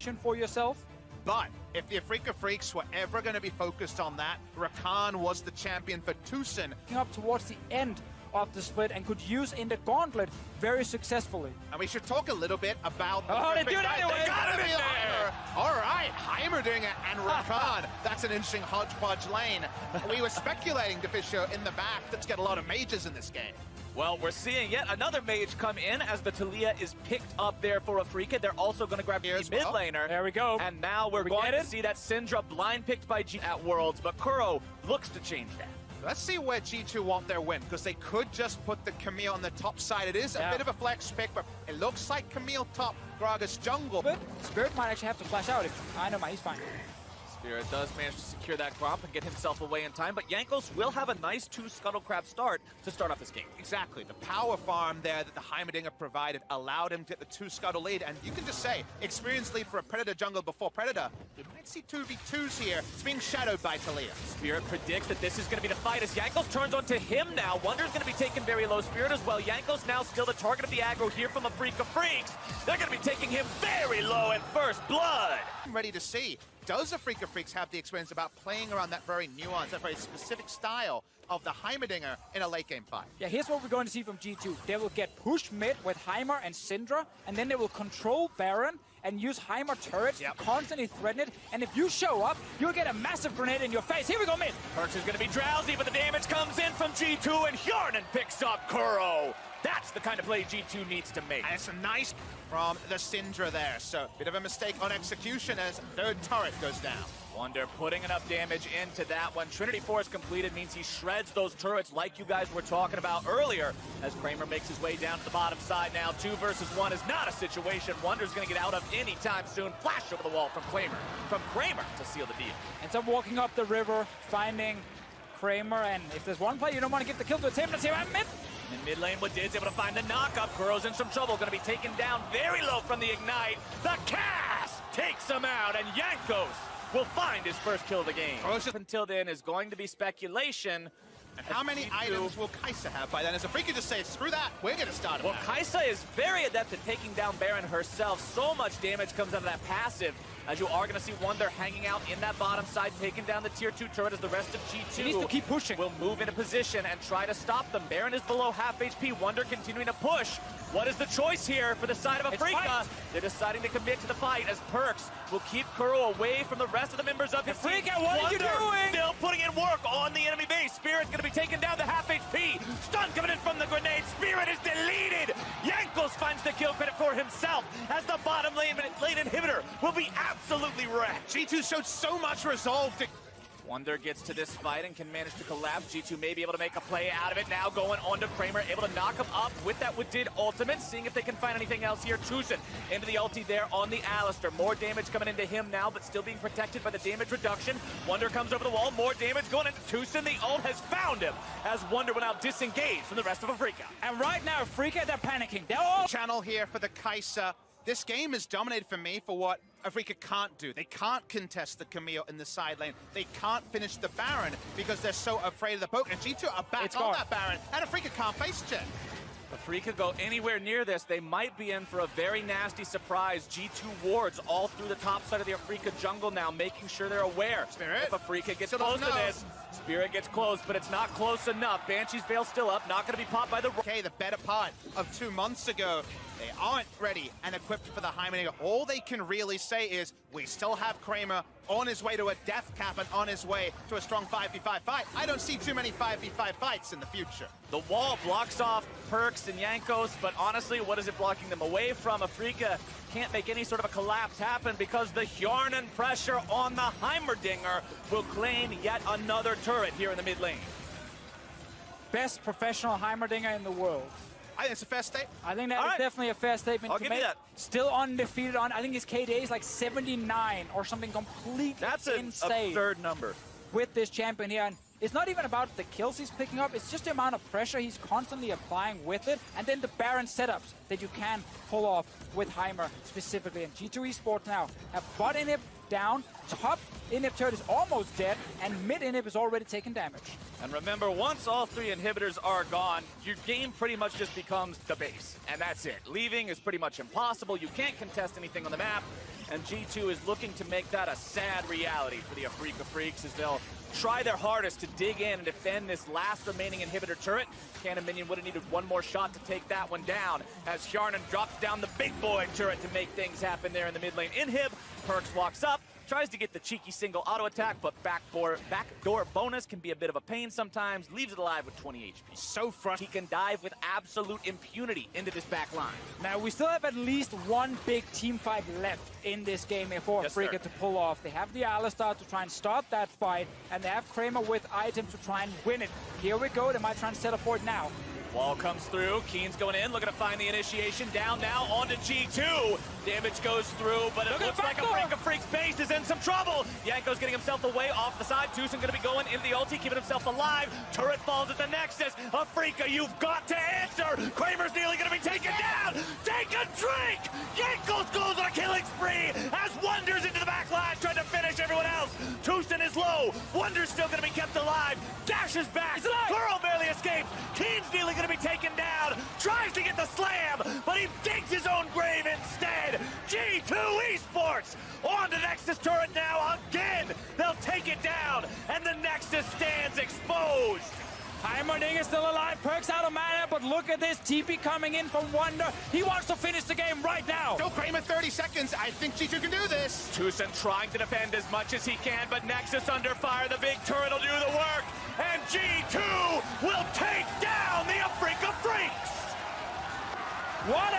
position for yourself. But if the Afrika Freaks were ever going to be focused on that, Rakan was the champion for Tucson. Up towards the end of the split and could use in the gauntlet very successfully. And we should talk a little bit about... Oh, they do it anyway! They got it in there! All right, Heimerdinger and Rakan. That's an interesting hodgepodge lane. We were speculating, Deficio, in the back, let's get a lot of mages in this game. Well, we're seeing yet another mage come in as the Talia is picked up there for Afrika. They're also going to grab the mid laner. There we go. And now we're going to see that Syndra blind picked by G at Worlds, but Kuro looks to change that. Let's see where G2 want their win, because they could just put the Camille on the top side. It is a bit of a flex pick, but it looks like Camille top, Gragas jungle. But Spirit might actually have to flash out. I know, he's fine. Spirit does manage to secure that crop and get himself away in time, but Jankos will have a nice 2 Scuttlecrab start to start off this game. Exactly. The power farm there that the Heimerdinger provided allowed him to get the 2 Scuttle lead, and you can just say, experienced lead for a Predator jungle before Predator. We might see 2v2s here. It's being shadowed by Talia. Spirit predicts that this is going to be the fight as Jankos turns onto him now. Wonder's going to be taken very low. Spirit as well. Jankos now still the target of the aggro here from Afrika Freaks. They're going to be taking him very low at first blood. I'm ready to see. Does Afrika Freaks have the experience about playing around that very nuance, that very specific style of the Heimerdinger in a late game fight? Yeah, here's what we're going to see from G2. They will get pushed mid with Heimer and Syndra, and then they will control Baron and use Heimer turrets to constantly threaten it. And if you show up, you'll get a massive grenade in your face. Here we go mid. Perks is going to be drowsy, but the damage comes in from G2, and Hjarnan picks up Kuro. That's the kind of play G2 needs to make. And it's a nice from the Syndra there. So, bit of a mistake on execution as third turret goes down. Wonder putting enough damage into that one. Trinity Force completed means he shreds those turrets like you guys were talking about earlier. As Kramer makes his way down to the bottom side now. 2 versus 1 is not a situation Wonder's going to get out of anytime soon. Flash over the wall from Kramer to seal the deal. Ends up walking up the river, finding Kramer, and if there's one play you don't want to give the kill to, it's him. Let's see him at mid. In mid lane, Wadid's able to find the knock-up. Kuro's in some trouble, going to be taken down very low from the Ignite. The cast takes him out, and Jankos will find his first kill of the game. Until then is going to be speculation. And how many items will Kai'Sa have by then? As Afrika just say, screw that, we're going to start him. Well, Kai'Sa is very adept at taking down Baron herself. So much damage comes out of that passive. As you are going to see Wonder hanging out in that bottom side, taking down the tier 2 turret as the rest of G2 he needs to keep pushing. Will move into position and try to stop them. Baron is below half HP. Wonder continuing to push. What is the choice here for the side of Afrika? They're deciding to commit to the fight as Perks will keep Kuro away from the rest of the members of his team. Afrika, what are you doing? Still putting in work on the enemy base. Spirit's going to be taken down to half HP. Stun coming in from the grenade. Spirit is deleted. Jankos finds the kill credit for himself as the bottom lane inhibitor will be absolutely wrecked. G2 showed so much resolve to... Wonder gets to this fight and can manage to collapse. G2 may be able to make a play out of it. Now going on to Kramer, able to knock him up with that Wadid ultimate, seeing if they can find anything else here. Tucson into the ulti there on the Alistair. More damage coming into him now, but still being protected by the damage reduction. Wonder comes over the wall, more damage going into Tucson. The ult has found him as Wonder will now disengage from the rest of Afrika. And right now, Afrika, they're panicking. They're all... Channel here for the Kai'Sa. This game is dominated for me for what Afrika can't do. They can't contest the Camille in the side lane. They can't finish the Baron because they're so afraid of the poke. And G2 are back on that Baron, and Afrika can't face check. If Afrika go anywhere near this, they might be in for a very nasty surprise. G2 wards all through the top side of the Afrika jungle now, making sure they're aware. Spirit. If Afrika gets close to this, Spirit gets close, but it's not close enough. Banshee's Veil still up, not going to be popped by the... Okay, the better part of 2 months ago, they aren't ready and equipped for the Heimerdinger. All they can really say is, we still have Kramer on his way to a death cap and on his way to a strong 5v5 fight. I don't see too many 5v5 fights in the future. The wall blocks off Perks and Jankos, but honestly, what is it blocking them away from? Afrika can't make any sort of a collapse happen because the Hjarnan pressure on the Heimerdinger will claim yet another turret here in the mid lane. Best professional Heimerdinger in the world. I think it's a fair statement. I think that is definitely a fair statement I'll to give make. you that. Still undefeated on, I think his KDA is like 79 or something completely That's an insane. absurd number. With this champion here, and it's not even about the kills he's picking up, it's just the amount of pressure he's constantly applying with it, and then the Baron setups that you can pull off with Heimer specifically. And G2 Esports now have bought in it down. Top inhib turret is almost dead, and mid inhib is already taking damage. And remember, once all 3 inhibitors are gone, your game pretty much just becomes the base. And that's it. Leaving is pretty much impossible. You can't contest anything on the map. And G2 is looking to make that a sad reality for the Afrika Freaks as they'll try their hardest to dig in and defend this last remaining inhibitor turret. Cannon Minion would have needed one more shot to take that one down as Hjarnan drops down the big boy turret to make things happen there in the mid lane. Inhib, Perkz walks up, tries to get the cheeky single auto attack, but backdoor bonus can be a bit of a pain sometimes. Leaves it alive with 20 HP. So frustrating. He can dive with absolute impunity into this back line. Now, we still have at least one big team fight left in this game for Afrika to pull off. They have the Alistar to try and start that fight, and they have Kramer with items to try and win it. Here we go. They might try and teleport now. Wall comes through, Keen's going in, looking to find the initiation, down now onto G2. Damage goes through, but it looks like Afrika Freak's base is in some trouble. Yanko's getting himself away off the side. Tucson going to be going into the ulti, keeping himself alive. Turret falls at the Nexus. Afrika, you've got to answer. Kramer's nearly going to be taken down. Take a drink. Yanko's goes on a killing spree as Wonder's into the back line, trying to finish everyone else. Tucson is low. Wonder's still going to be kept alive. Dashes back. Burrow barely escapes. Keen's nearly going to be taken down. Tries to get the slam, but he digs his own grave instead. G2 Esports on to Nexus turret now again. They'll take it down, and the Nexus stands exposed. Heimerdinger is still alive. Perkz out of mana, but look at this. TP coming in from Wonder. He wants to finish the game right now. Still Kramer 30 seconds. I think G2 can do this. Tucson trying to defend as much as he can, but Nexus under fire. The big turret will do the work, and G2 will take down the Afrika Freaks. What